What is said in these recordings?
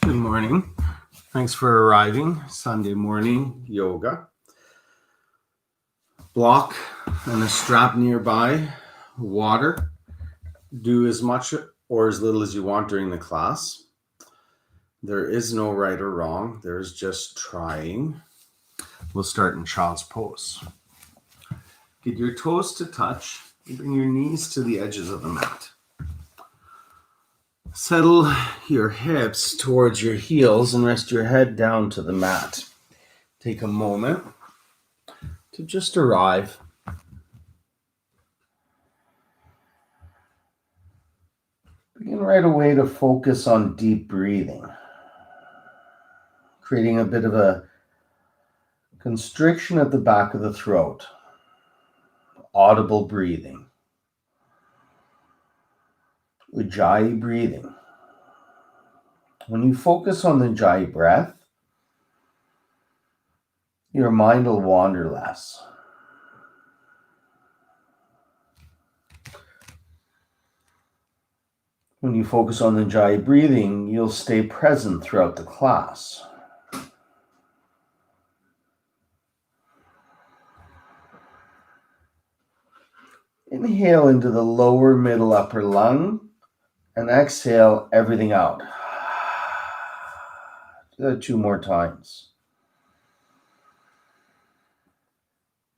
Good morning. Thanks for arriving. Sunday morning yoga. Block and a strap nearby. Water. Do as much or as little as you want during the class. There is no right or wrong. There's just trying. We'll start in child's pose. Get your toes to touch. Bring your knees to the edges of the mat. Settle your hips towards your heels and rest your head down to the mat. Take a moment to just arrive. Begin right away to focus on deep breathing, creating a bit of a constriction at the back of the throat, audible breathing. Ujjayi breathing. When you focus on the Ujjayi breath, your mind will wander less. When you focus on the Ujjayi breathing, you'll stay present throughout the class. Inhale into the lower, middle, upper lung, and exhale everything out. Do that 2 more times.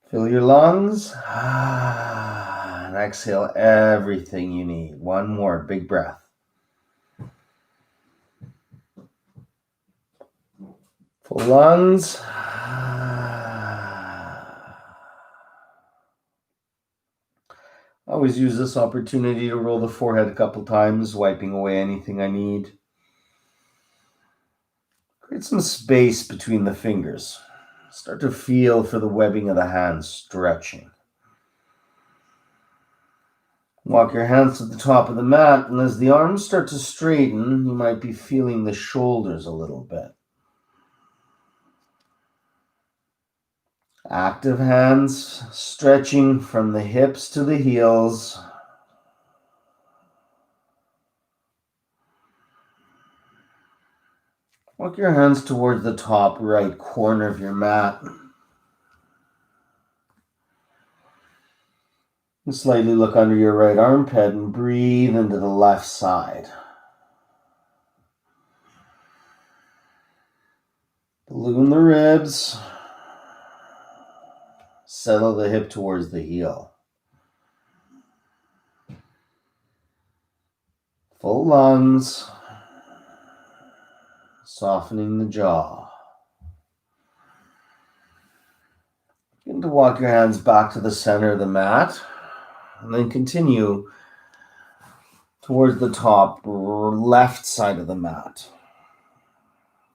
Fill your lungs, and exhale everything you need. 1 more, big breath. Full lungs. I always use this opportunity to roll the forehead a couple times, wiping away anything I need. Create some space between the fingers. Start to feel for the webbing of the hands stretching. Walk your hands to the top of the mat, and as the arms start to straighten, you might be feeling the shoulders a little bit. Active hands stretching from the hips to the heels. Walk your hands towards the top right corner of your mat. And slightly look under your right armpit and breathe into the left side. Balloon the ribs. Settle the hip towards the heel. Full lungs. Softening the jaw. Begin to walk your hands back to the center of the mat. And then continue towards the top left side of the mat.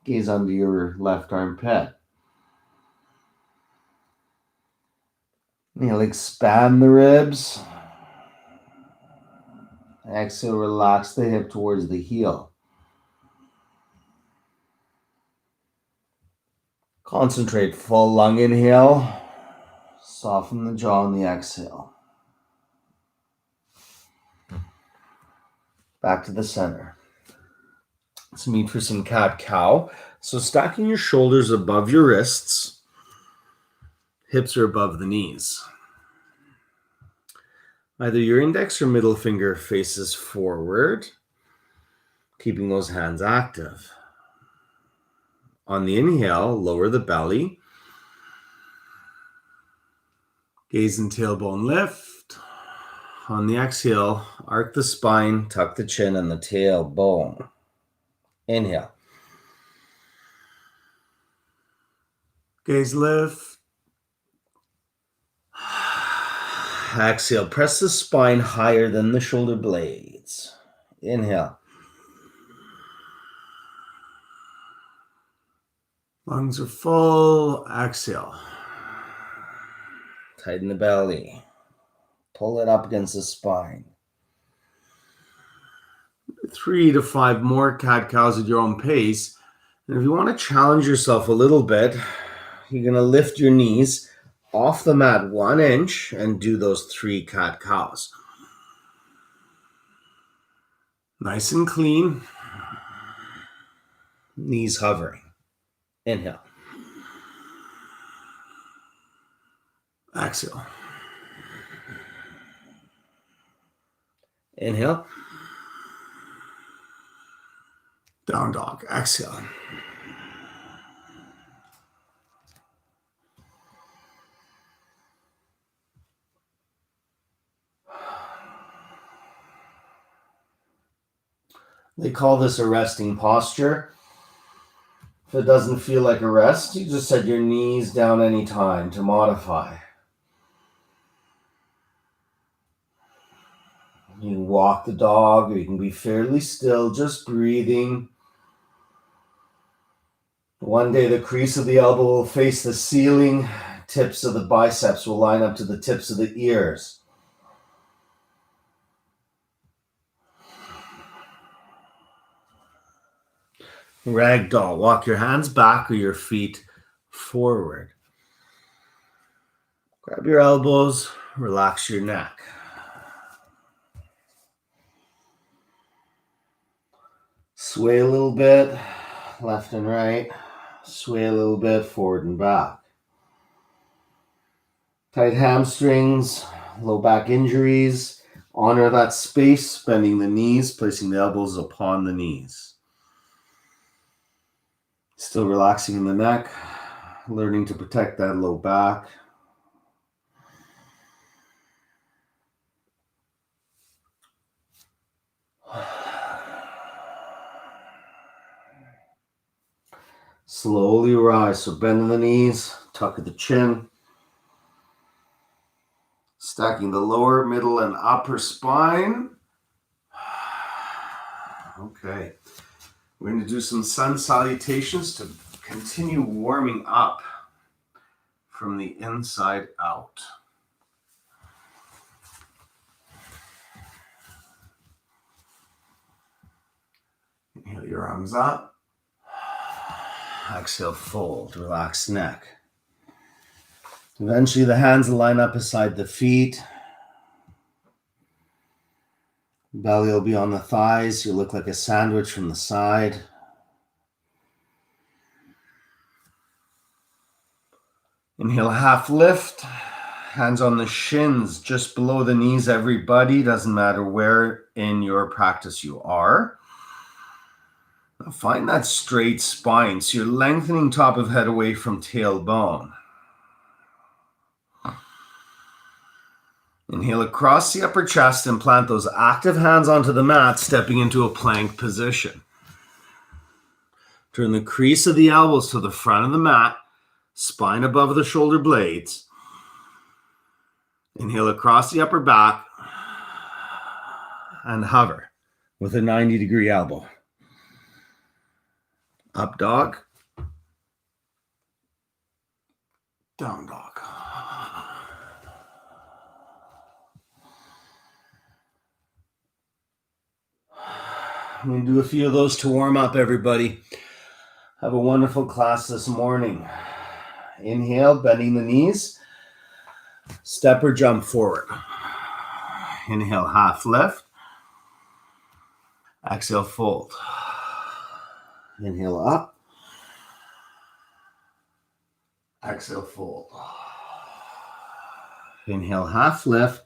Gaze under your left armpit. Inhale, expand the ribs. Exhale, relax the hip towards the heel. Concentrate, full lung inhale. Soften the jaw on the exhale. Back to the center. Let's meet for some cat-cow. So stacking your shoulders above your wrists. Hips are above the knees. Either your index or middle finger faces forward, keeping those hands active. On the inhale, lower the belly. Gaze and tailbone lift. On the exhale, arc the spine, tuck the chin and the tailbone. Inhale. Gaze lift. Exhale, press the spine higher than the shoulder blades. Inhale. Lungs are full. Exhale. Tighten the belly. Pull it up against the spine. 3 to 5 more cat-cows at your own pace. And if you want to challenge yourself a little bit, you're going to lift your knees off the mat 1 inch and do those 3 cat-cows. Nice and clean. Knees hovering. Inhale. Exhale. Inhale. Down dog. Exhale. They call this a resting posture. If it doesn't feel like a rest, you just set your knees down anytime to modify. You can walk the dog, or you can be fairly still, just breathing. One day the crease of the elbow will face the ceiling, tips of the biceps will line up to the tips of the ears. Ragdoll, walk your hands back or your feet forward. Grab your elbows, relax your neck. Sway a little bit, left and right. Sway a little bit, forward and back. Tight hamstrings, low back injuries. Honor that space, bending the knees, placing the elbows upon the knees. Still relaxing in the neck, learning to protect that low back. Slowly rise, so bend the knees, tuck at the chin. Stacking the lower, middle, and upper spine. Okay. We're going to do some sun salutations to continue warming up from the inside out. Inhale your arms up. Exhale, fold, relax neck. Eventually the hands line up beside the feet. Belly will be on the thighs. You look like a sandwich from the side. Inhale, half lift. Hands on the shins, just below the knees, everybody. Doesn't matter where in your practice you are. Now find that straight spine. So you're lengthening top of head away from tailbone. Inhale across the upper chest and plant those active hands onto the mat, stepping into a plank position. Turn the crease of the elbows to the front of the mat, spine above the shoulder blades. Inhale across the upper back and hover with a 90-degree elbow. Up dog. Down dog. I'm going to do a few of those to warm up, everybody. Have a wonderful class this morning. Inhale, bending the knees. Step or jump forward. Inhale, half lift. Exhale, fold. Inhale, up. Exhale, fold. Inhale, half lift.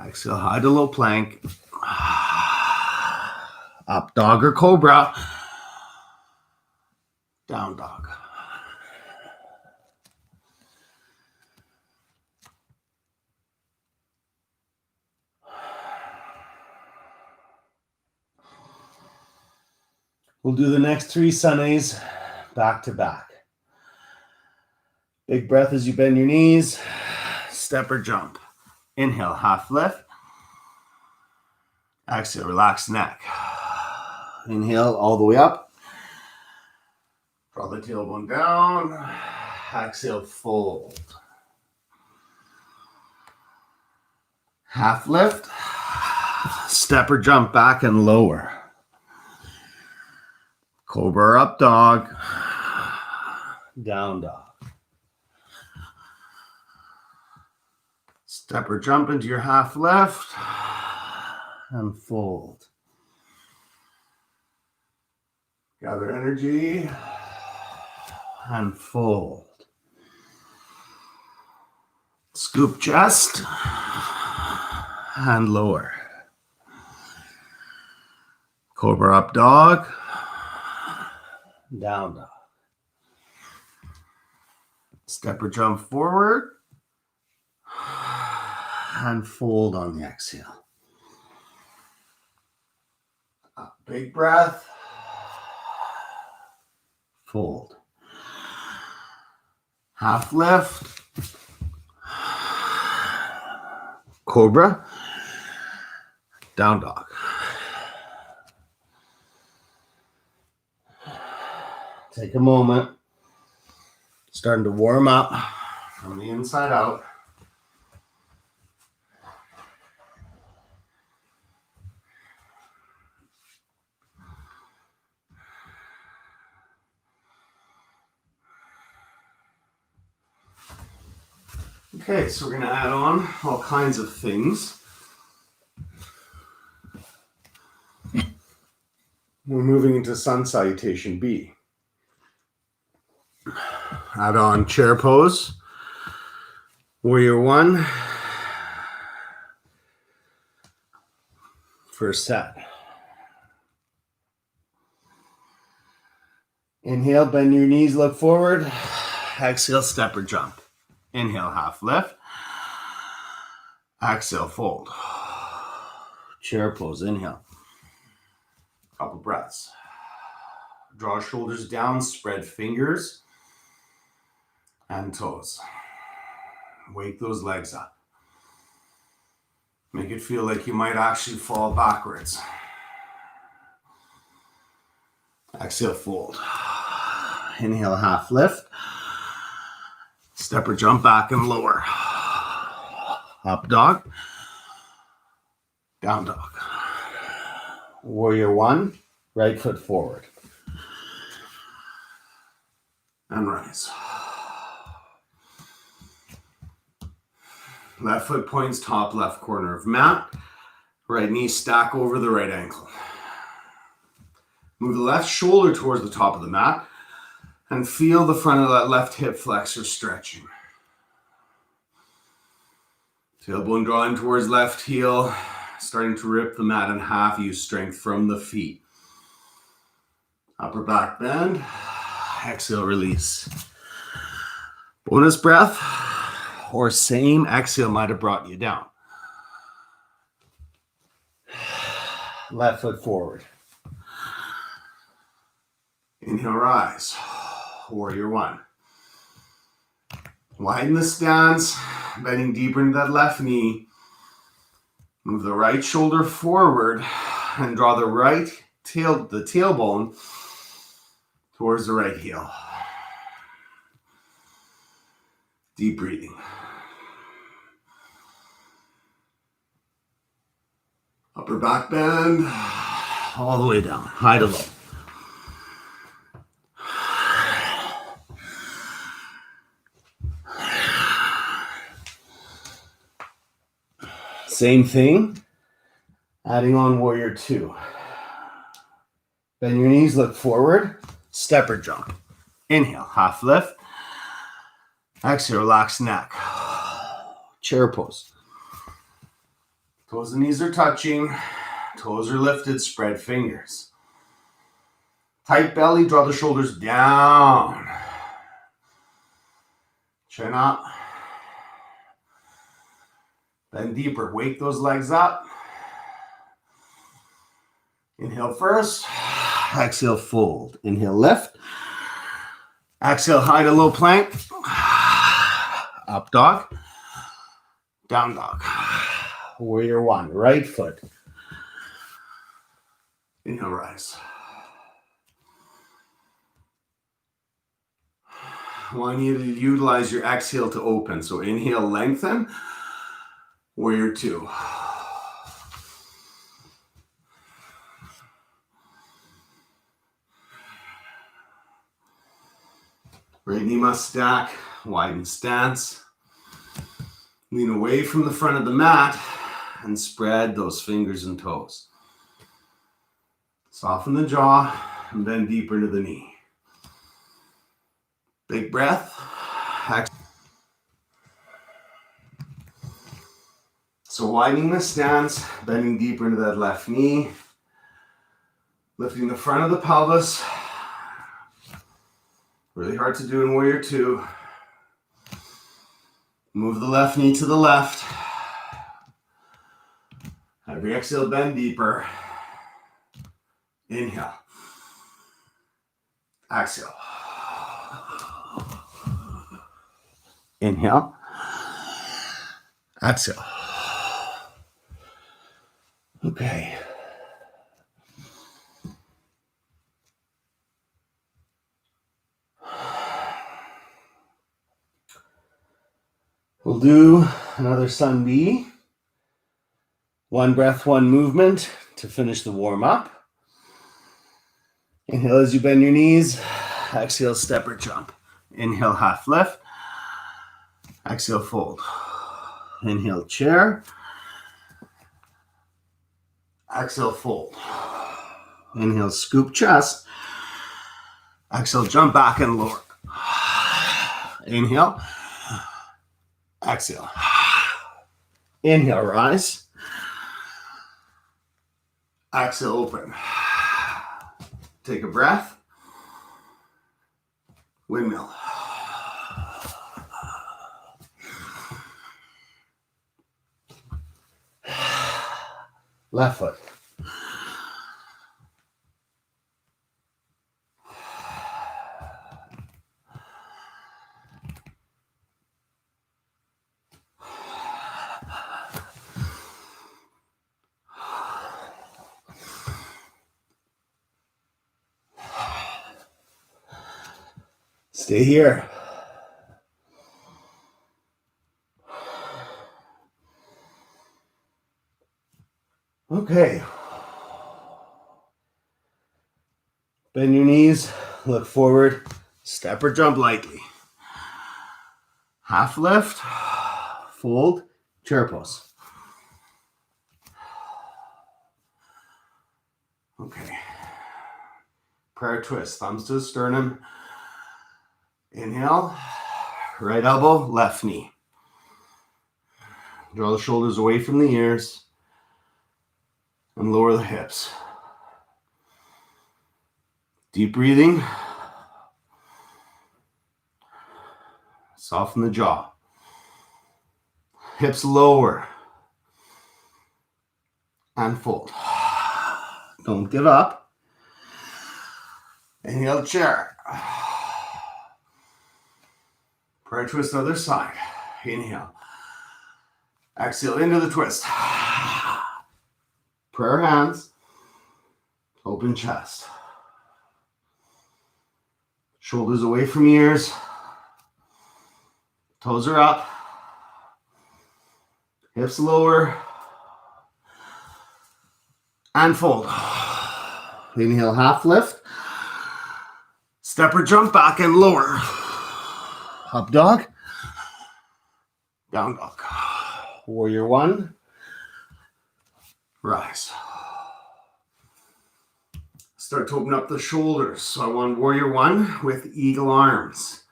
Exhale, high to low plank. Up dog or cobra. Down dog. We'll do the next 3 Sundays back to back. Big breath as you bend your knees. Step or jump. Inhale, half lift. Exhale, relax neck. Inhale all the way up. Draw the tailbone down. Exhale, fold. Half lift. Step or jump back and lower. Cobra up dog. Down dog. Step or jump into your half lift and fold. Gather energy and fold. Scoop chest and lower. Cobra up dog, down dog. Step or jump forward and fold on the exhale. Big breath. Fold. Half lift. Cobra. Down dog. Take a moment. Starting to warm up from the inside out. Okay, so we're going to add on all kinds of things. We're moving into Sun Salutation B. Add on chair pose. Warrior 1. First set. Inhale, bend your knees, look forward. Exhale, step or jump. Inhale, half lift. Exhale, fold. Chair pose, inhale. Couple breaths. Draw shoulders down, spread fingers and toes. Wake those legs up. Make it feel like you might actually fall backwards. Exhale, fold. Inhale, half lift. Step or jump back and lower. Up dog. Down dog. Warrior 1. Right foot forward. And rise. Left foot points top left corner of mat. Right knee stack over the right ankle. Move the left shoulder towards the top of the mat and feel the front of that left hip flexor stretching. Tailbone drawing towards left heel, starting to rip the mat in half. Use strength from the feet. Upper back bend. Exhale, release. Bonus breath or same exhale might have brought you down. Left foot forward. Inhale, rise. Warrior 1. Widen the stance, bending deeper into that left knee. Move the right shoulder forward and draw the tailbone towards the right heel. Deep breathing. Upper back bend, all the way down, high to low. Same thing, adding on warrior 2. Bend your knees, look forward, step or jump. Inhale, half lift. Exhale, relax neck. Chair pose. Toes and knees are touching. Toes are lifted, spread fingers. Tight belly, draw the shoulders down. Chin up. Bend deeper, wake those legs up. Inhale first. Exhale, fold. Inhale, lift. Exhale, high to low plank. Up dog. Down dog. Warrior 1, right foot. Inhale, rise. I want you to utilize your exhale to open. So inhale, lengthen. Warrior 2. Right knee must stack, widen stance. Lean away from the front of the mat and spread those fingers and toes. Soften the jaw, and bend deeper into the knee. Big breath. So widening the stance, bending deeper into that left knee, lifting the front of the pelvis. Really hard to do in Warrior Two. Move the left knee to the left. Every exhale, bend deeper. Inhale. Exhale. Inhale. Exhale. Okay. We'll do another Sun B. One breath, one movement to finish the warm up. Inhale as you bend your knees. Exhale, step or jump. Inhale, half lift. Exhale, fold. Inhale, chair. Exhale, fold. Inhale, scoop chest. Exhale, jump back and lower. Inhale. Exhale. Inhale, rise. Exhale, open. Take a breath. Windmill. Left foot. Stay here. Okay. Bend your knees, look forward, step or jump lightly. Half lift, fold, chair pose. Okay. Prayer twist, thumbs to the sternum. Inhale, right elbow, left knee. Draw the shoulders away from the ears and lower the hips. Deep breathing. Soften the jaw. Hips lower. And fold. Don't give up. Inhale, chair. Prayer twist, other side. Inhale. Exhale into the twist. Prayer hands. Open chest. Shoulders away from ears. Toes are up. Hips lower. And fold. Inhale, half lift. Step or jump back and lower. Up dog. Down dog. Warrior One. Rise. Start to open up the shoulders. So I want Warrior One with eagle arms.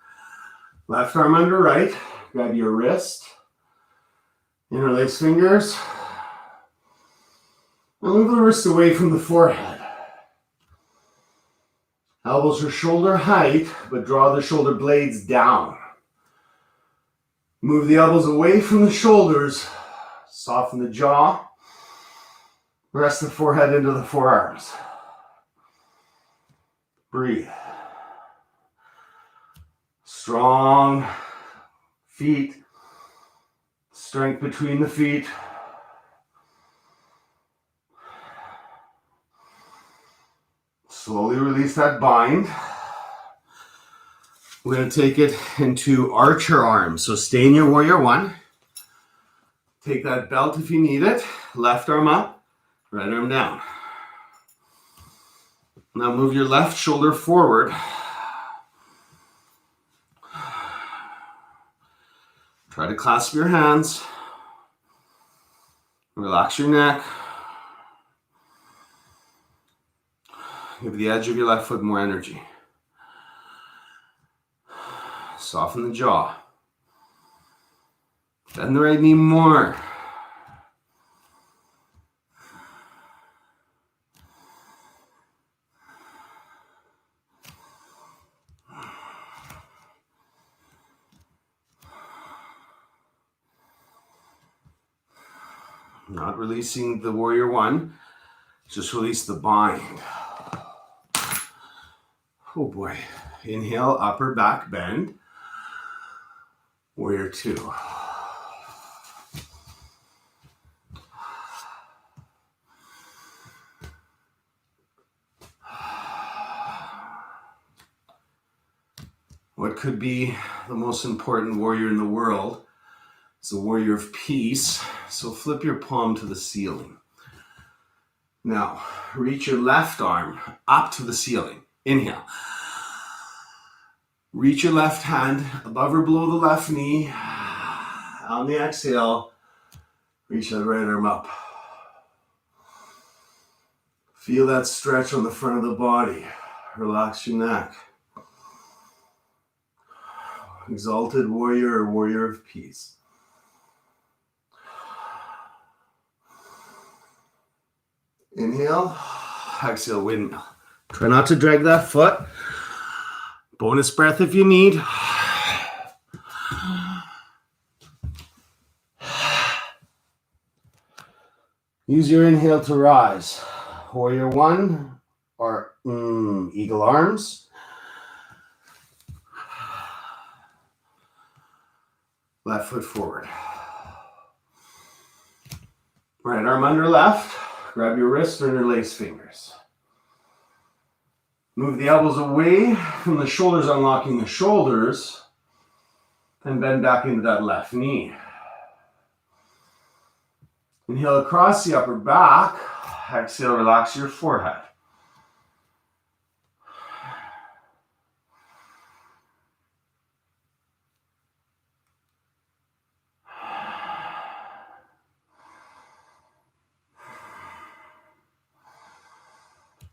Left arm under right. Grab your wrist. Interlace fingers. And move the wrist away from the forehead. Elbows are shoulder height, but draw the shoulder blades down. Move the elbows away from the shoulders. Soften the jaw. Rest the forehead into the forearms. Breathe. Strong feet. Strength between the feet. Slowly release that bind. We're going to take it into archer arms. So stay in your Warrior One. Take that belt if you need it. Left arm up, right arm down. Now move your left shoulder forward. Try to clasp your hands. Relax your neck. Give the edge of your left foot more energy. Soften the jaw. Bend the right knee more. Not releasing the warrior one, just release the bind. Oh boy. Inhale, upper back bend. Warrior two. What could be the most important warrior in the world is a warrior of peace. So flip your palm to the ceiling. Now, reach your left arm up to the ceiling. Inhale. Reach your left hand above or below the left knee. On the exhale, reach that right arm up. Feel that stretch on the front of the body. Relax your neck. Exalted warrior or warrior of peace. Inhale, exhale, windmill. Try not to drag that foot. Bonus breath if you need. Use your inhale to rise. Warrior one or eagle arms. Left foot forward. Right arm under left. Grab your wrist or interlace fingers. Move the elbows away from the shoulders, unlocking the shoulders. And bend back into that left knee. Inhale across the upper back. Exhale, relax your forehead.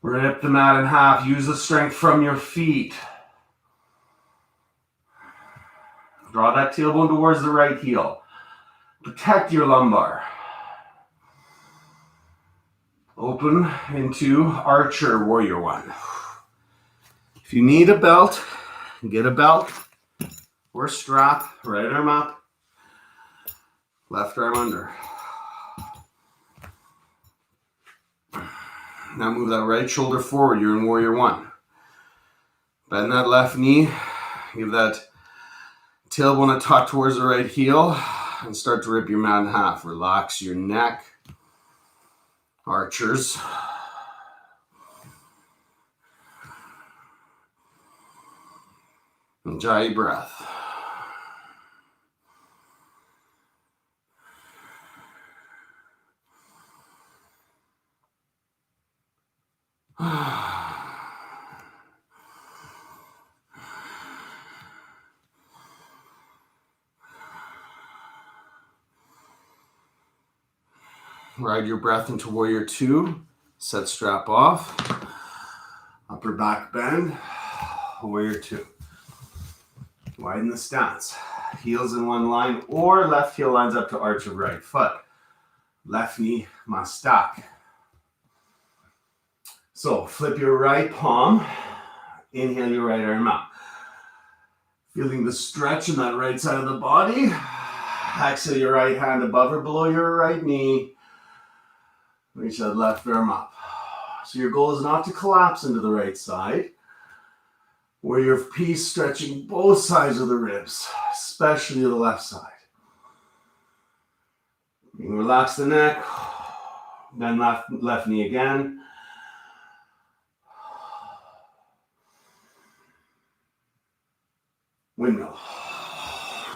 Rip the mat in half. Use the strength from your feet. Draw that tailbone towards the right heel. Protect your lumbar. Open into archer warrior one. If you need a belt, get a belt or strap. Right arm up. Left arm under. Now move that right shoulder forward. You're in warrior one. Bend that left knee. Give that tailbone a tuck towards the right heel. And start to rip your mat in half. Relax your neck. Archers. Enjoy your breath. Ride your breath into warrior two. Set strap off. Upper back bend. Warrior two. Widen the stance. Heels in one line or left heel lines up to arch of right foot. Left knee must stack. So flip your right palm. Inhale your right arm up. Feeling the stretch in that right side of the body. Exhale your right hand above or below your right knee. Reach that left arm up. So your goal is not to collapse into the right side. Warrior of peace, stretching both sides of the ribs, especially the left side. You can relax the neck. Bend left knee again. Windmill.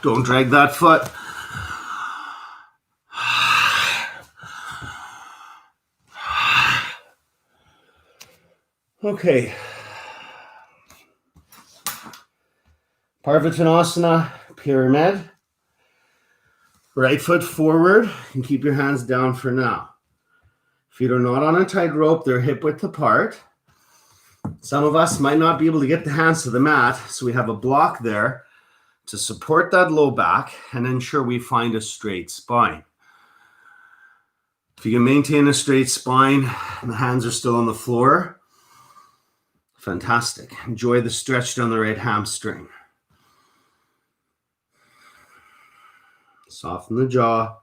Don't drag that foot. Okay. Parvattanasana, pyramid. Right foot forward and keep your hands down for now. Feet are not on a tight rope, they're hip width apart. Some of us might not be able to get the hands to the mat, so we have a block there to support that low back and ensure we find a straight spine. If you can maintain a straight spine and the hands are still on the floor, fantastic. Enjoy the stretch down the right hamstring. Soften the jaw.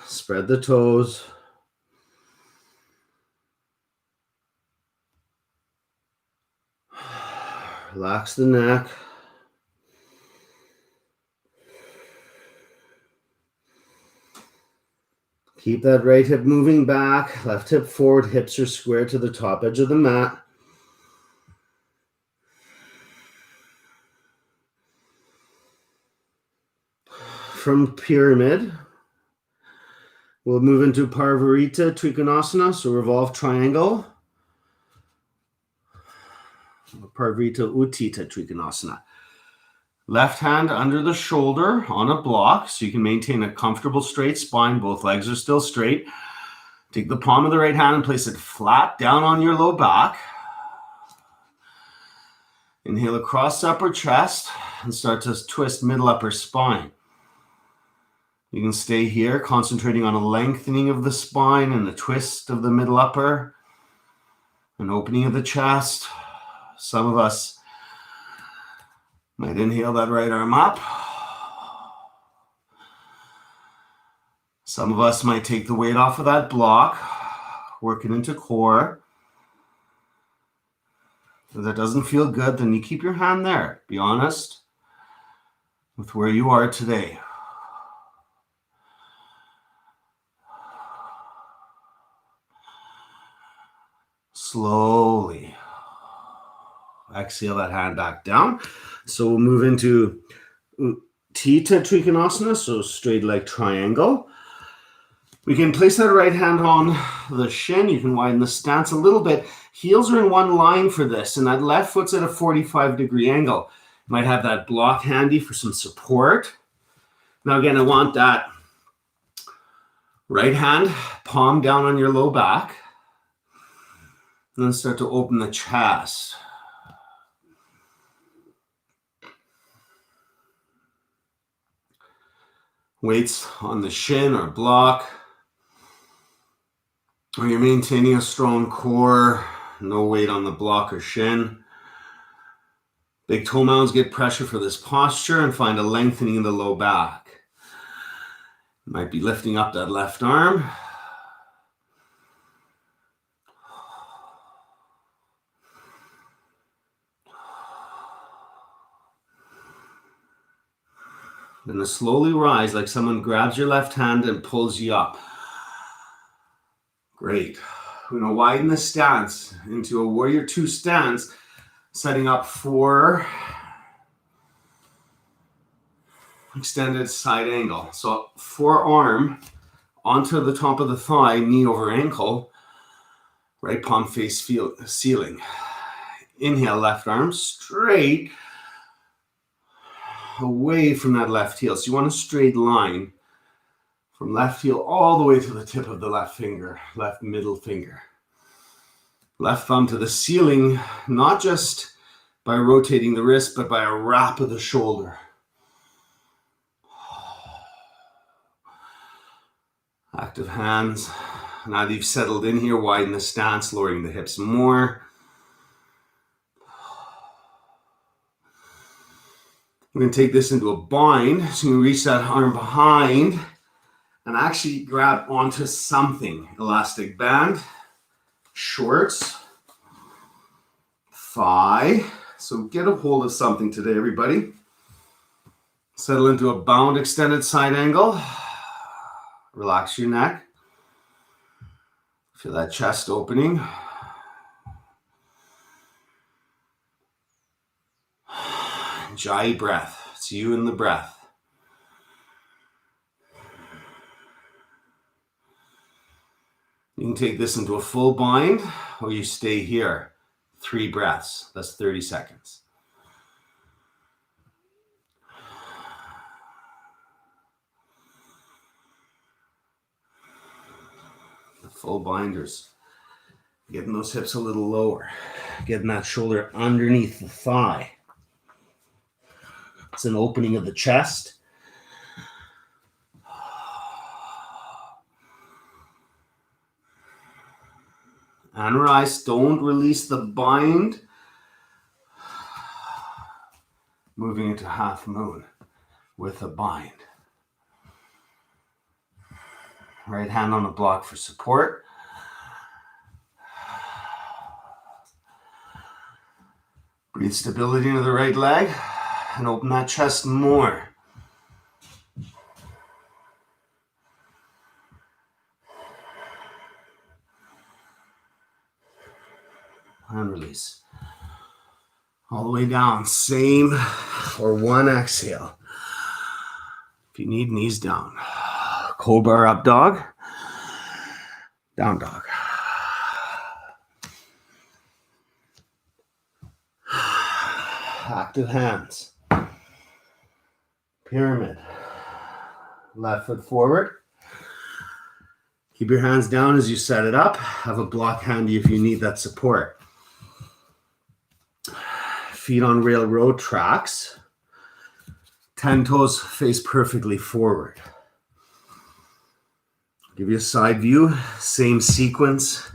Spread the toes. Relax the neck. Keep that right hip moving back, left hip forward, hips are square to the top edge of the mat. From pyramid, we'll move into Parvarita Trikonasana, so revolve triangle. Parvarita Uttita Trikonasana. Left hand under the shoulder on a block so you can maintain a comfortable straight spine. Both legs are still straight. Take the palm of the right hand and place it flat down on your low back. Inhale across upper chest and start to twist middle upper spine. You can stay here, concentrating on a lengthening of the spine and the twist of the middle upper, an opening of the chest. Some of us might inhale that right arm up. Some of us might take the weight off of that block, work it into core. If that doesn't feel good, then you keep your hand there. Be honest with where you are today. Slowly exhale that hand back down. So we'll move into Uttita Trikonasana, so straight leg triangle. We can place that right hand on the shin. You can widen the stance a little bit. Heels are in one line for this, and that left foot's at a 45-degree angle. You might have that block handy for some support. Now again, I want that right hand, palm down on your low back. And then start to open the chest. Weights on the shin or block. Or you're maintaining a strong core, no weight on the block or shin. Big toe mounds get pressure for this posture and find a lengthening in the low back. You might be lifting up that left arm. Then slowly rise like someone grabs your left hand and pulls you up. Great. We're going to widen the stance into a warrior two stance, setting up for extended side angle. So forearm onto the top of the thigh, knee over ankle, right palm face ceiling. Inhale, left arm straight away from that left heel. So you want a straight line from left heel all the way to the tip of the left finger, left middle finger. Left thumb to the ceiling, not just by rotating the wrist, but by a wrap of the shoulder. Active hands. Now that you've settled in here, widen the stance, lowering the hips more. We're going to take this into a bind. So you reach that arm behind and actually grab onto something. Elastic band, shorts, thigh. So get a hold of something today, everybody. Settle into a bound extended side angle. Relax your neck. Feel that chest opening. Jai breath. It's you and the breath. You can take this into a full bind or you stay here. 3 breaths. That's 30 seconds. The full binders Getting those hips a little lower. Getting that shoulder underneath the thigh. It's an opening of the chest. And rise. Don't release the bind. Moving into half moon with a bind. Right hand on the block for support. Breathe stability into the right leg and open that chest more. And release. All the way down. Same for one exhale. If you need, knees down. Cobra up dog. Down dog. Active hands. Pyramid. Left foot forward. Keep your hands down as you set it up. Have a block handy if you need that support. Feet on railroad tracks. 10 toes face perfectly forward. Give you a side view. Same sequence,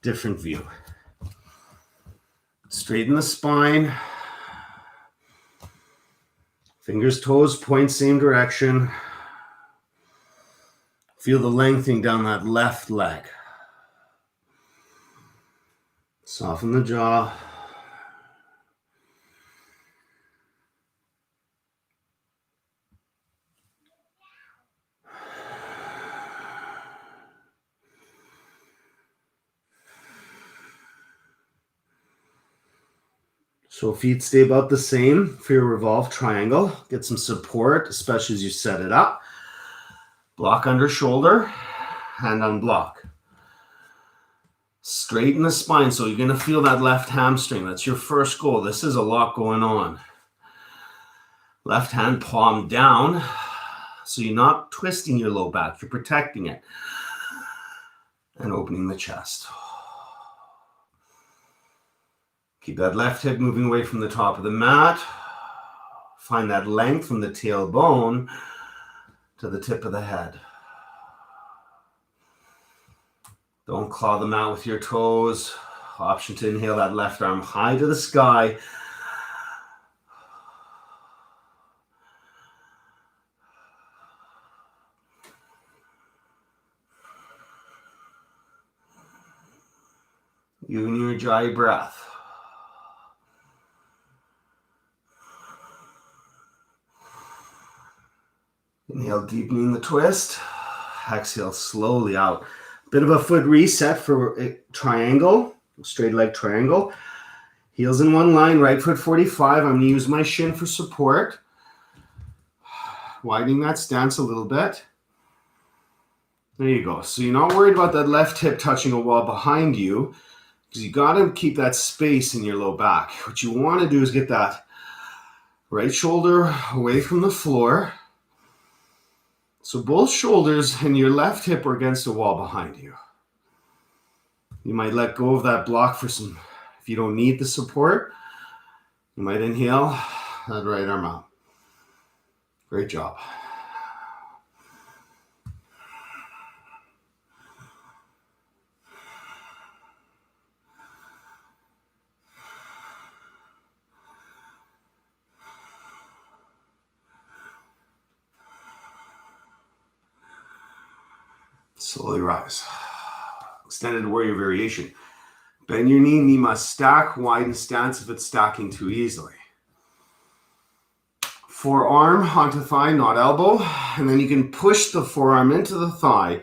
different view. Straighten the spine. Fingers, toes, point same direction. Feel the lengthening down that left leg. Soften the jaw. So feet stay about the same for your revolve triangle. Get some support, especially as you set it up. Block under shoulder, hand on block. Straighten the spine, so you're going to feel that left hamstring. That's your first goal. This is a lot going on. Left hand palm down, so you're not twisting your low back. You're protecting it. And opening the chest. Keep that left hip moving away from the top of the mat. Find that length from the tailbone to the tip of the head. Don't claw the mat with your toes. Option to inhale that left arm high to the sky. You and your Ujjayi breath. Inhale, deepening the twist. Exhale, slowly out. Bit of a foot reset for a triangle, straight leg triangle. Heels in one line, right foot 45. I'm going to use my shin for support. Widening that stance a little bit. There you go. So you're not worried about that left hip touching a wall behind you, because you got to keep that space in your low back. What you want to do is get that right shoulder away from the floor. So both shoulders and your left hip are against the wall behind you. You might let go of that block for some, if you don't need the support, you might inhale that right arm out. Great job. Slowly rise. Extended warrior variation. Bend your knee, knee must stack. Widen stance if it's stacking too easily. Forearm onto thigh, not elbow. And then you can push the forearm into the thigh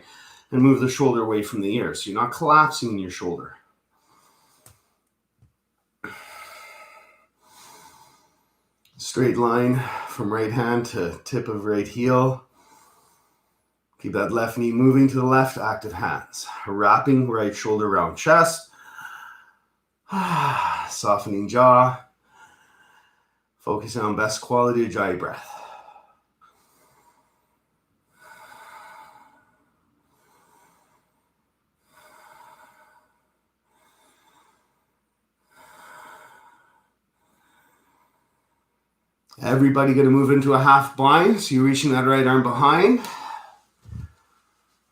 and move the shoulder away from the ear. So you're not collapsing in your shoulder. Straight line from right hand to tip of right heel. Keep that left knee moving to the left, active hands. Wrapping right shoulder around chest. Softening jaw. Focusing on best quality Ujjayi breath. Everybody going to move into a half bind. So you're reaching that right arm behind.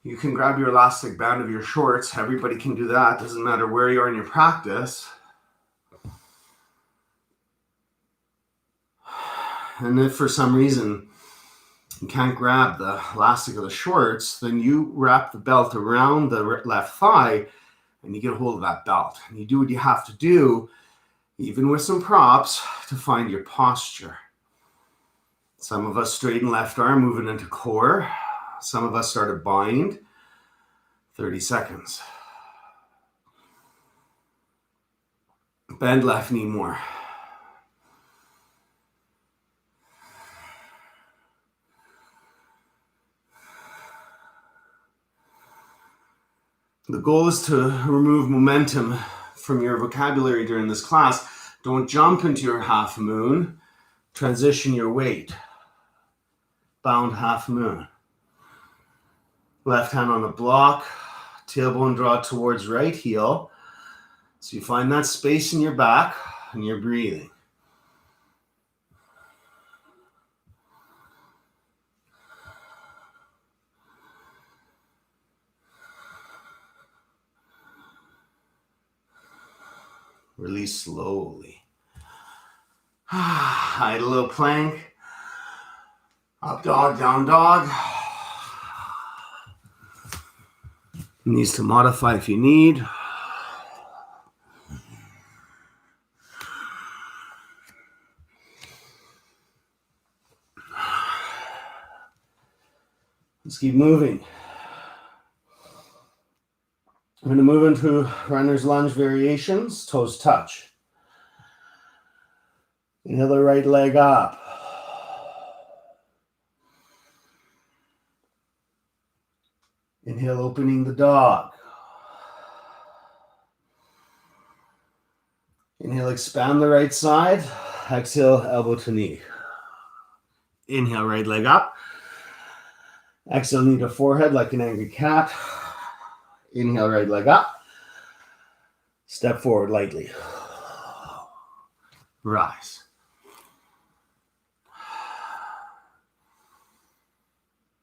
You can grab your elastic band of your shorts. Everybody can do that. Doesn't matter where you are in your practice. And if for some reason you can't grab the elastic of the shorts, then you wrap the belt around the left thigh and you get a hold of that belt. And you do what you have to do, even with some props, to find your posture. Some of us straighten left arm, moving into core. Some of us start a bind. 30 seconds. Bend left knee more. The goal is to remove momentum from your vocabulary during this class. Don't jump into your half moon. Transition your weight. Bound half moon. Left hand on the block. Tailbone draw towards right heel. So you find that space in your back and you're breathing. Release slowly. Idle plank. Up dog, down dog. Needs to modify if you need. Let's keep moving. I'm going to move into runner's lunge variations. Toes touch. Inhale the right leg up. Inhale, opening the dog. Inhale, expand the right side. Exhale, elbow to knee. Inhale, right leg up. Exhale, knee to forehead like an angry cat. Inhale, right leg up. Step forward lightly. Rise.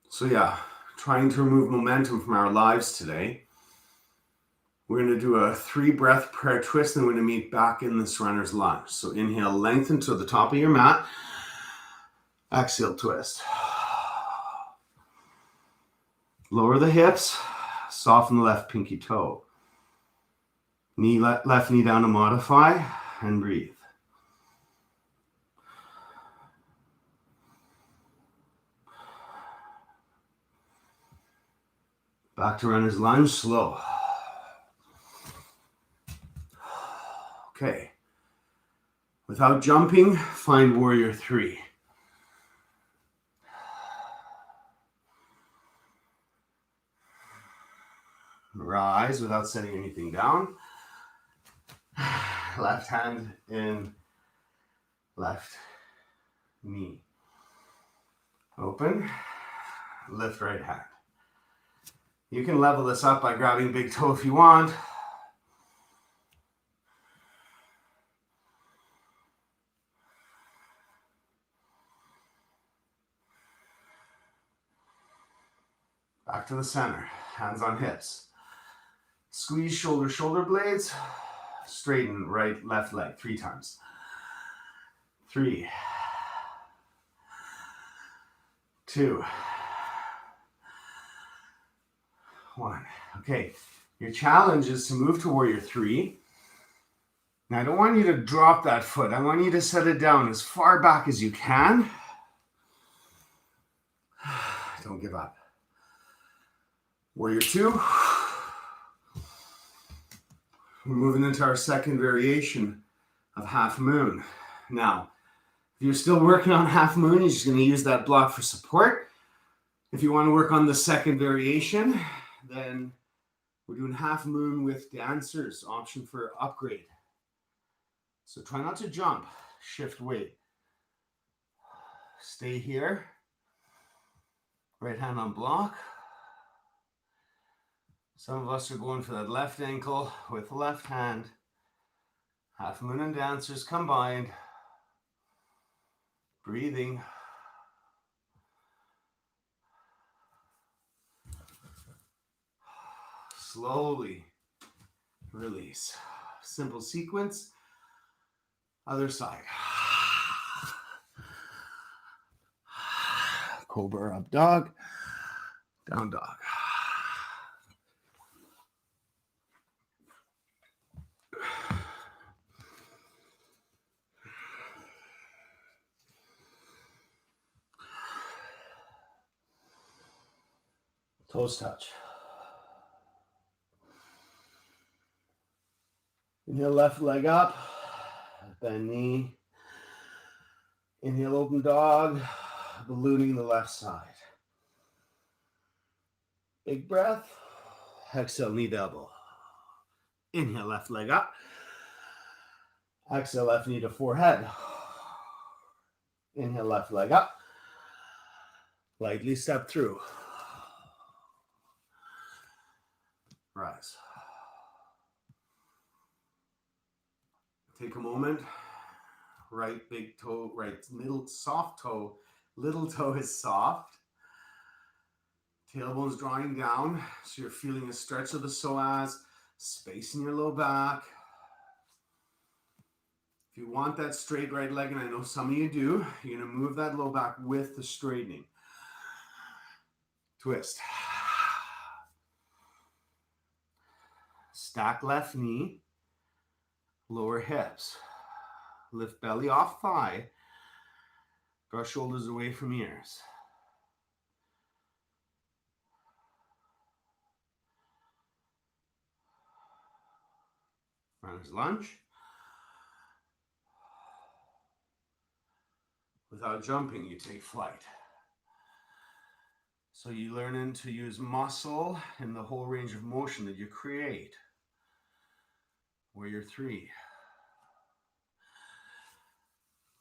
So yeah, trying to remove momentum from our lives today. We're going to do a 3-breath prayer twist, and we're going to meet back in this runner's lunge. So inhale, lengthen to the top of your mat. Exhale, twist. Lower the hips, soften the left pinky toe. Left knee down to modify, and breathe. Back to runner's lunge, slow. Okay. Without jumping, find warrior 3. Rise without setting anything down. Left hand in left knee. Open. Lift right hand. You can level this up by grabbing big toe if you want. Back to the center. Hands on hips. Squeeze shoulder blades. Straighten right, left leg 3 times. 3, 2, 1. Okay, your challenge is to move to warrior 3. Now I don't want you to drop that foot. I want you to set it down as far back as you can. Don't give up. Warrior 2. We're moving into our second variation of half moon. Now, if you're still working on half moon, you're just going to use that block for support. If you want to work on the second variation, then we're doing half moon with dancers, option for upgrade. So try not to jump, shift weight. Stay here. Right hand on block. Some of us are going for that left ankle with the left hand. Half moon and dancers combined. Breathing. Slowly release. Simple sequence. Other side. Cobra up dog. Down dog. Toes touch. Inhale, left leg up. Bend knee. Inhale, open dog. Ballooning the left side. Big breath. Exhale, knee to elbow. Inhale, left leg up. Exhale, left knee to forehead. Inhale, left leg up. Lightly step through. Rise. Take a moment. Right big toe, right middle soft toe. Little toe is soft. Tailbone's drawing down. So you're feeling a stretch of the psoas, space in your low back. If you want that straight right leg, and I know some of you do, you're going to move that low back with the straightening. Twist. Stack left knee, lower hips. Lift belly off thigh. Brush shoulders away from ears. Runner's lunge. Without jumping, you take flight. So you learn to use muscle in the whole range of motion that you create. Warrior 3.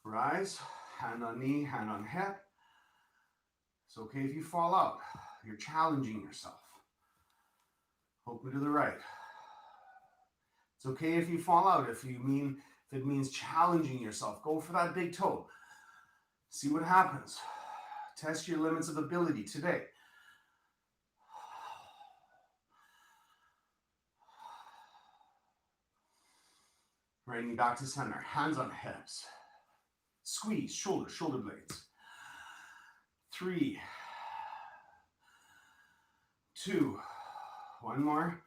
Rise, hand on knee, hand on hip. It's okay if you fall out. You're challenging yourself. Open to the right. It's okay if you fall out. If it means challenging yourself, go for that big toe. See what happens. Test your limits of ability today. Right knee back to center. Hands on hips. Squeeze, shoulder blades. 3, 2, one more.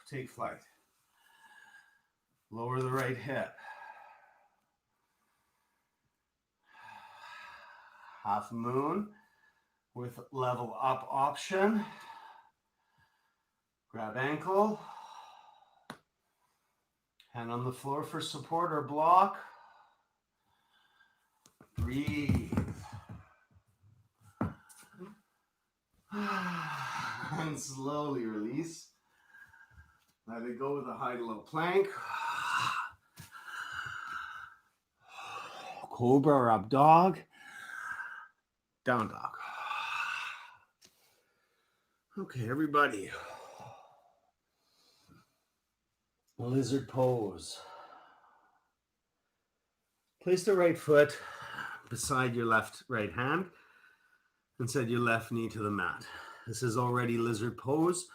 Take flight. Lower the right hip. Half moon with level up option. Grab ankle. Hand on the floor for support or block. Breathe. And slowly release. Let it go with a high to low plank. Cobra or up dog. Down dog. Okay, everybody. Lizard pose. Place the right foot beside your right hand and set your left knee to the mat. This is already lizard pose.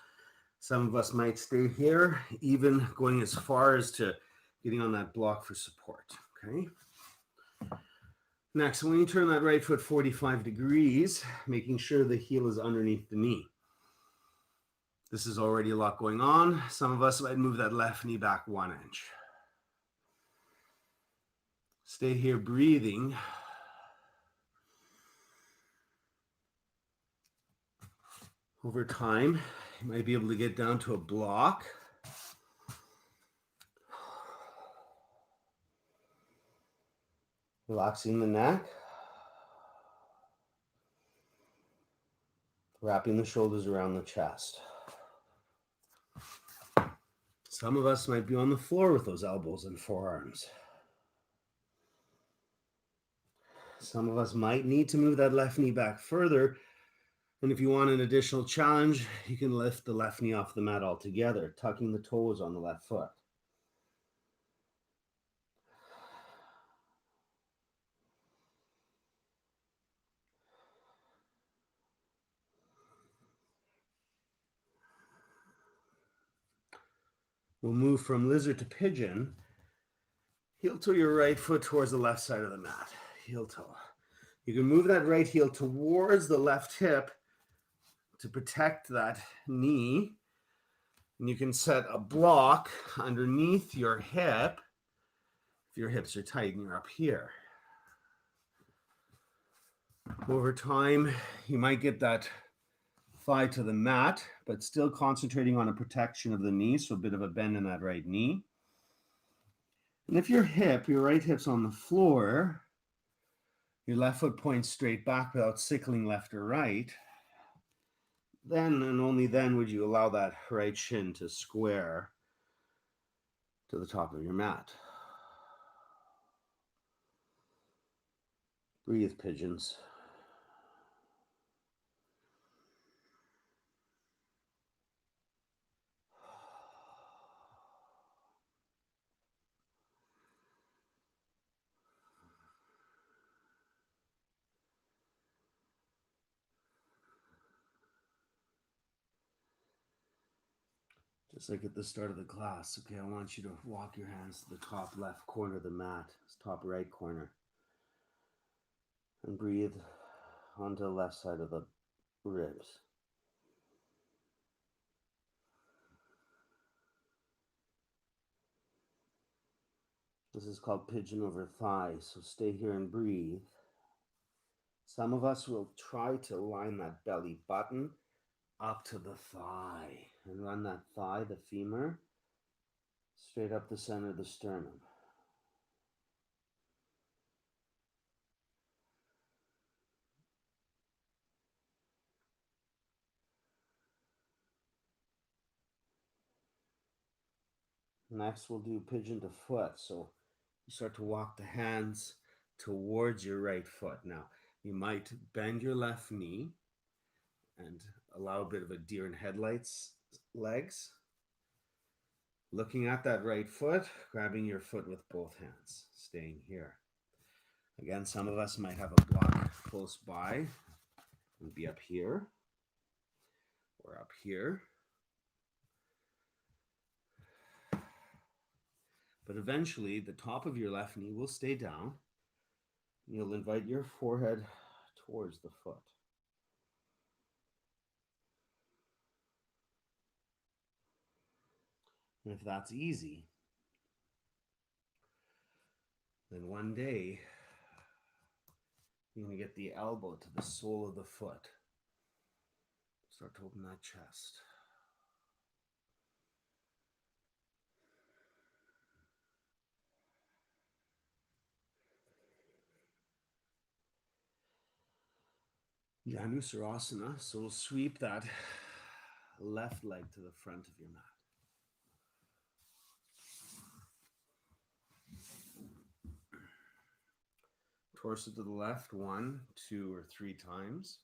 Some of us might stay here, even going as far as to getting on that block for support, okay? Next, when you turn that right foot 45 degrees, making sure the heel is underneath the knee. This is already a lot going on. Some of us might move that left knee back 1 inch. Stay here breathing. Over time, you might be able to get down to a block. Relaxing the neck. Wrapping the shoulders around the chest. Some of us might be on the floor with those elbows and forearms. Some of us might need to move that left knee back further. And if you want an additional challenge, you can lift the left knee off the mat altogether, tucking the toes on the left foot. We'll move from lizard to pigeon. Heel toe your right foot towards the left side of the mat. Heel toe. You can move that right heel towards the left hip to protect that knee. And you can set a block underneath your hip. If your hips are tight and you're up here. Over time, you might get that thigh to the mat, but still concentrating on a protection of the knee, so a bit of a bend in that right knee. And if your right hip's on the floor, your left foot points straight back without sickling left or right, then and only then would you allow that right shin to square to the top of your mat. Breathe, pigeons. Just like at the start of the class, okay, I want you to walk your hands to the top left corner of the mat, top right corner, and breathe onto the left side of the ribs. This is called pigeon over thigh, so stay here and breathe. Some of us will try to line that belly button up to the thigh and run that thigh, the femur, straight up the center of the sternum. Next, we'll do pigeon to foot. So you start to walk the hands towards your right foot. Now, you might bend your left knee and allow a bit of a deer in headlights legs. Looking at that right foot, grabbing your foot with both hands, staying here. Again, some of us might have a block close by and be up here or up here. But eventually, the top of your left knee will stay down. You'll invite your forehead towards the foot. And if that's easy, then one day you're going to get the elbow to the sole of the foot. Start to open that chest. Janusarasana, so we'll sweep that left leg to the front of your mat. Torso to the left, 1, 2, or 3 times.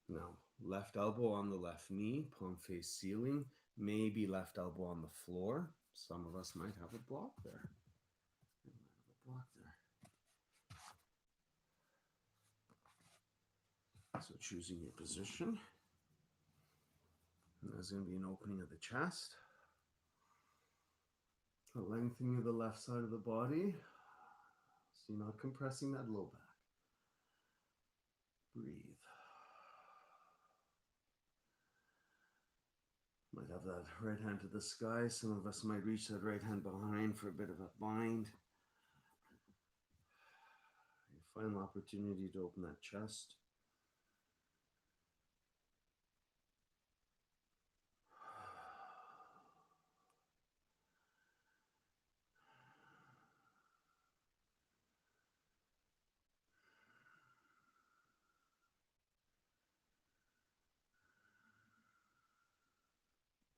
Now, left elbow on the left knee, palm face ceiling, maybe left elbow on the floor. Some of us might have a block there. So choosing your position. And there's going to be an opening of the chest. A lengthening of the left side of the body. So you're not compressing that low back. Breathe. Might have that right hand to the sky. Some of us might reach that right hand behind for a bit of a bind. Your final opportunity to open that chest.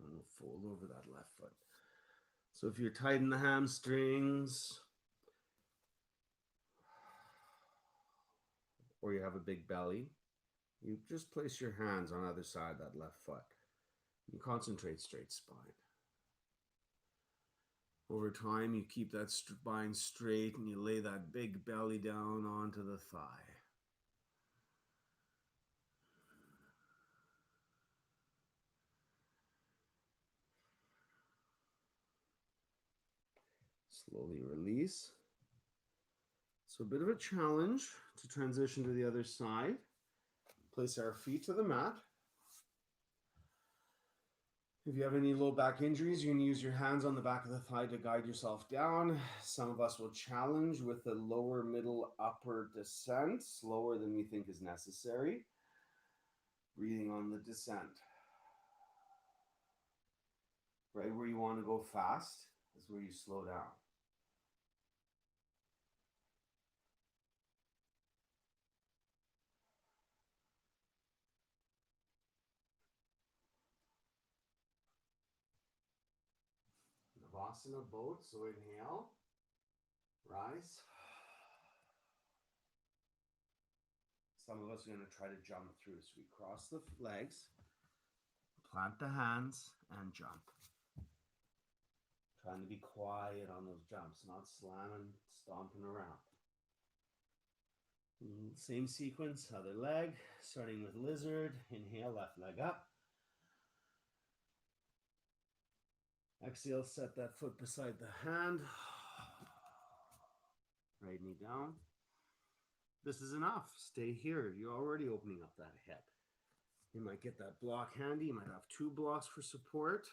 And we'll fold over that left foot. So if you're tight in the hamstrings, or you have a big belly, you just place your hands on either side of that left foot. You concentrate straight spine. Over time, you keep that spine straight and you lay that big belly down onto the thigh. Slowly release. So a bit of a challenge to transition to the other side. Place our feet to the mat. If you have any low back injuries, you can use your hands on the back of the thigh to guide yourself down. Some of us will challenge with the lower, middle, upper descent, slower than we think is necessary. Breathing on the descent. Right where you want to go fast is where you slow down. Navasana boat, so inhale, rise. Some of us are going to try to jump through. So we cross the legs, plant the hands, and jump. Trying to be quiet on those jumps, not slamming, stomping around. Same sequence, other leg, starting with lizard. Inhale, left leg up. Exhale, set that foot beside the hand. Right knee down. This is enough. Stay here. You're already opening up that hip. You might get that block handy. You might have two blocks for support.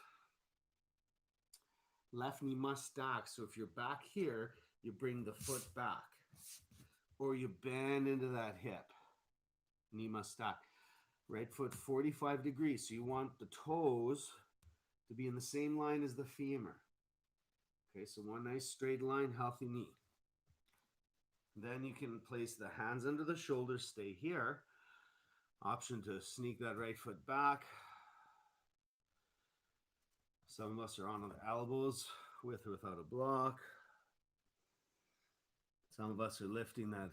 Left knee must stack. So if you're back here, you bring the foot back. Or you bend into that hip. Knee must stack. Right foot 45 degrees. So you want the toes to be in the same line as the femur. Okay, so one nice straight line, healthy knee. Then you can place the hands under the shoulders, stay here. Option to sneak that right foot back. Some of us are on the elbows with or without a block. Some of us are lifting that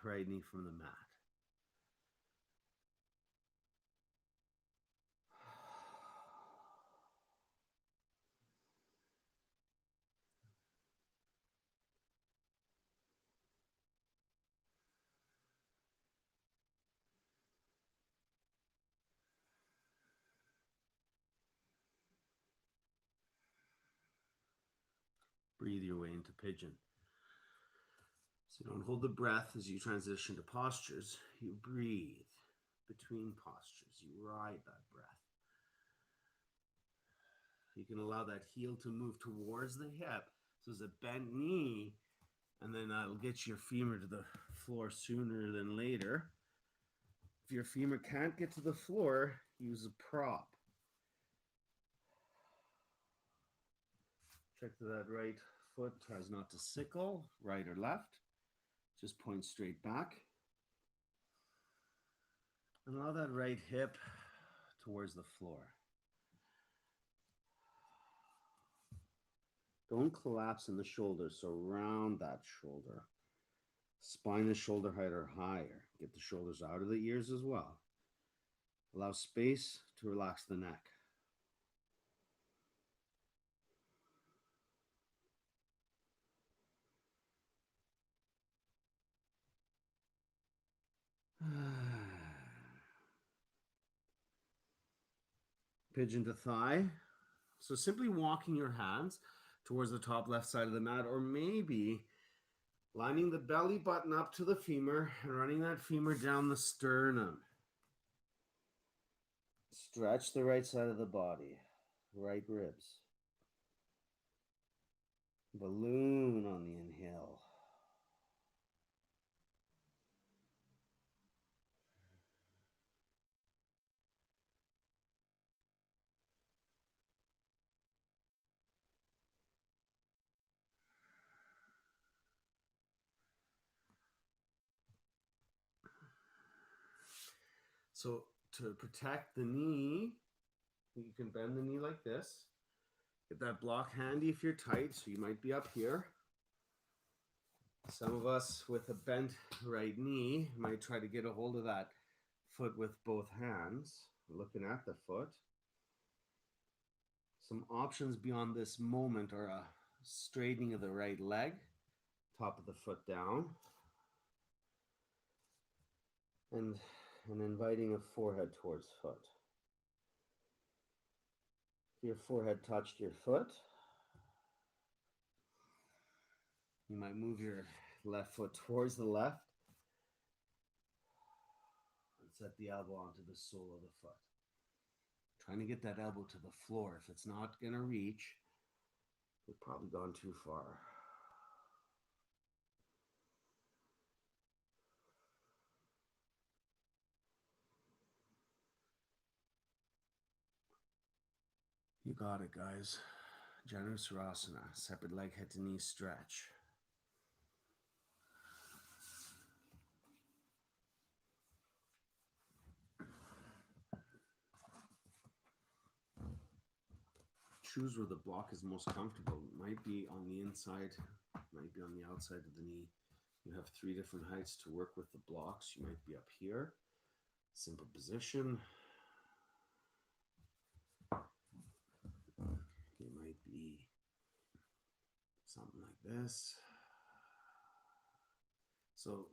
right knee from the mat. Breathe your way into pigeon. So you don't hold the breath as you transition to postures. You breathe between postures. You ride that breath. You can allow that heel to move towards the hip. So it's a bent knee, and then that'll get your femur to the floor sooner than later. If your femur can't get to the floor, use a prop. Check that right foot tries not to sickle, right or left. Just point straight back. And allow that right hip towards the floor. Don't collapse in the shoulder, so round that shoulder. Spine and shoulder height are higher. Get the shoulders out of the ears as well. Allow space to relax the neck. Pigeon to thigh. So simply walking your hands towards the top left side of the mat, or maybe lining the belly button up to the femur and running that femur down the sternum. Stretch the right side of the body, right ribs. Balloon on the inhale. So to protect the knee, you can bend the knee like this. Get that block handy if you're tight, so you might be up here. Some of us with a bent right knee might try to get a hold of that foot with both hands, looking at the foot. Some options beyond this moment are a straightening of the right leg, top of the foot down, and inviting a forehead towards foot. If your forehead touched your foot, You might move your left foot towards the left and set the elbow onto the sole of the foot. Trying to get that elbow to the floor. If it's not going to reach, we've probably gone too far. You got it, guys. Janusarasana, separate leg, head to knee stretch. Choose where the block is most comfortable. It might be on the inside, might be on the outside of the knee. You have 3 different heights to work with the blocks. You might be up here, simple position. It might be something like this. So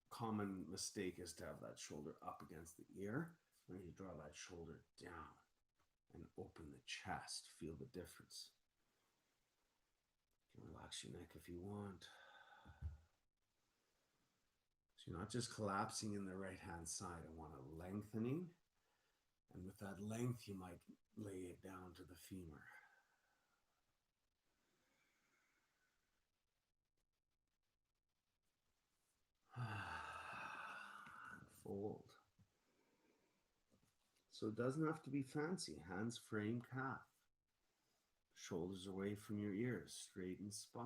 common mistake is to have that shoulder up against the ear. When you draw that shoulder down and open the chest, feel the difference. You can relax your neck if you want. So you're not just collapsing in the right hand side. I want a lengthening. And with that length, you might lay it down to the femur. Fold. So it doesn't have to be fancy. Hands frame calf. Shoulders away from your ears. Straighten spine.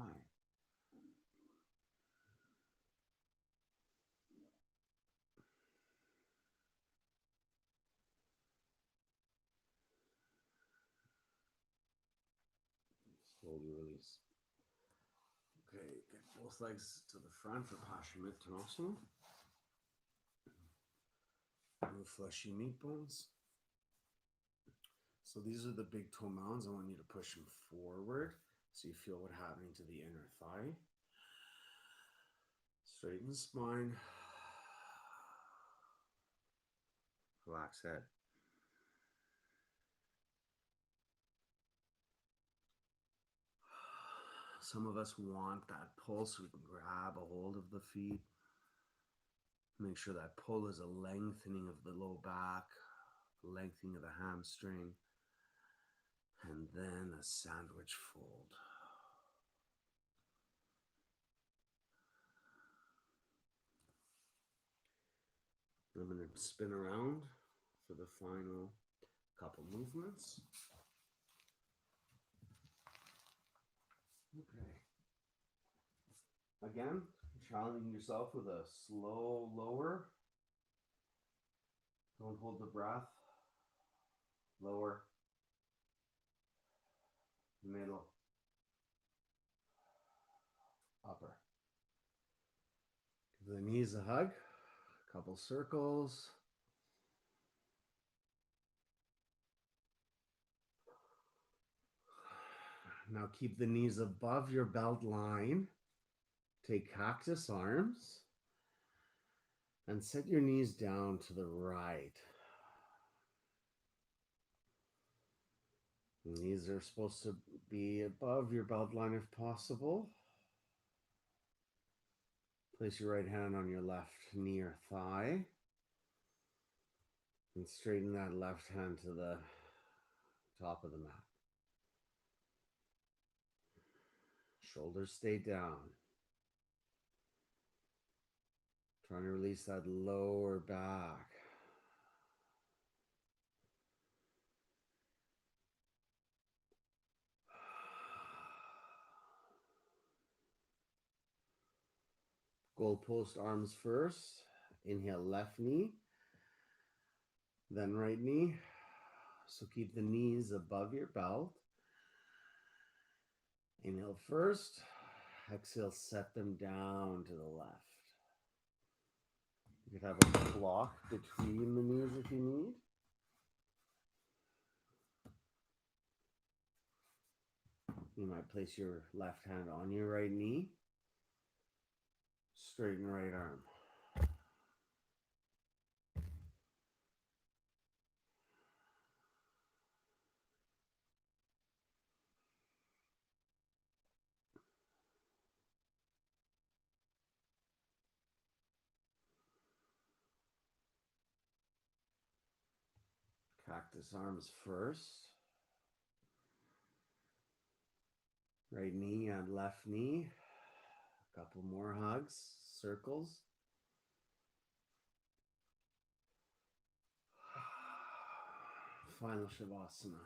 Slowly release. Okay, get both legs to the front for Paschimottanasana. Move fleshy meat bones. So these are the big toe mounds. I want you to push them forward so you feel what's happening to the inner thigh. Straighten the spine. Relax head. Some of us want that pull so we can grab a hold of the feet. Make sure that pull is a lengthening of the low back, lengthening of the hamstring, and then a sandwich fold. I'm going to spin around for the final couple movements. Okay. Again, challenging yourself with a slow lower. Don't hold the breath. Lower. Middle. Upper. Give the knees a hug. A couple circles. Now keep the knees above your belt line. Take cactus arms. And set your knees down to the right. And these are supposed to be above your belt line if possible. Place your right hand on your left knee or thigh. And straighten that left hand to the top of the mat. Shoulders stay down. Trying to release that lower back. Goalpost arms first. Inhale, left knee. Then right knee. So keep the knees above your belt. Inhale first. Exhale, set them down to the left. You could have a block between the knees if you need. You might place your left hand on your right knee. Straighten right arm. Practice arms first. Right knee on left knee. A couple more hugs, circles. Final Shavasana.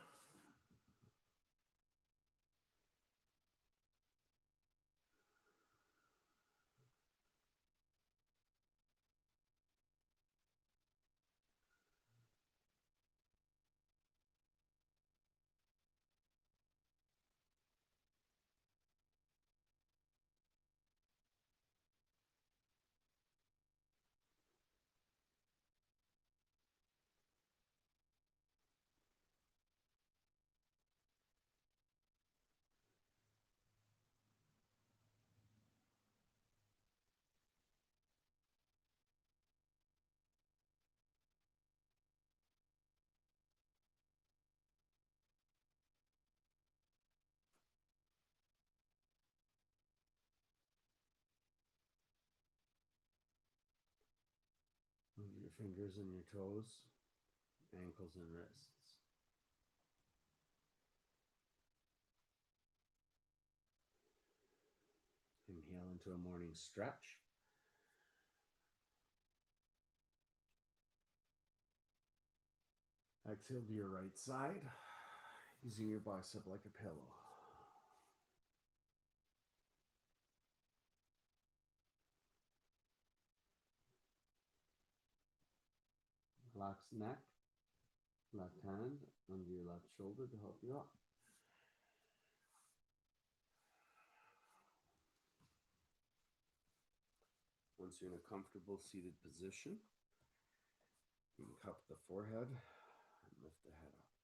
Move your fingers and your toes, ankles and wrists. Inhale into a morning stretch. Exhale to your right side, using your bicep like a pillow. Relax neck, left hand under your left shoulder to help you up. Once you're in a comfortable seated position, you can cup the forehead and lift the head up.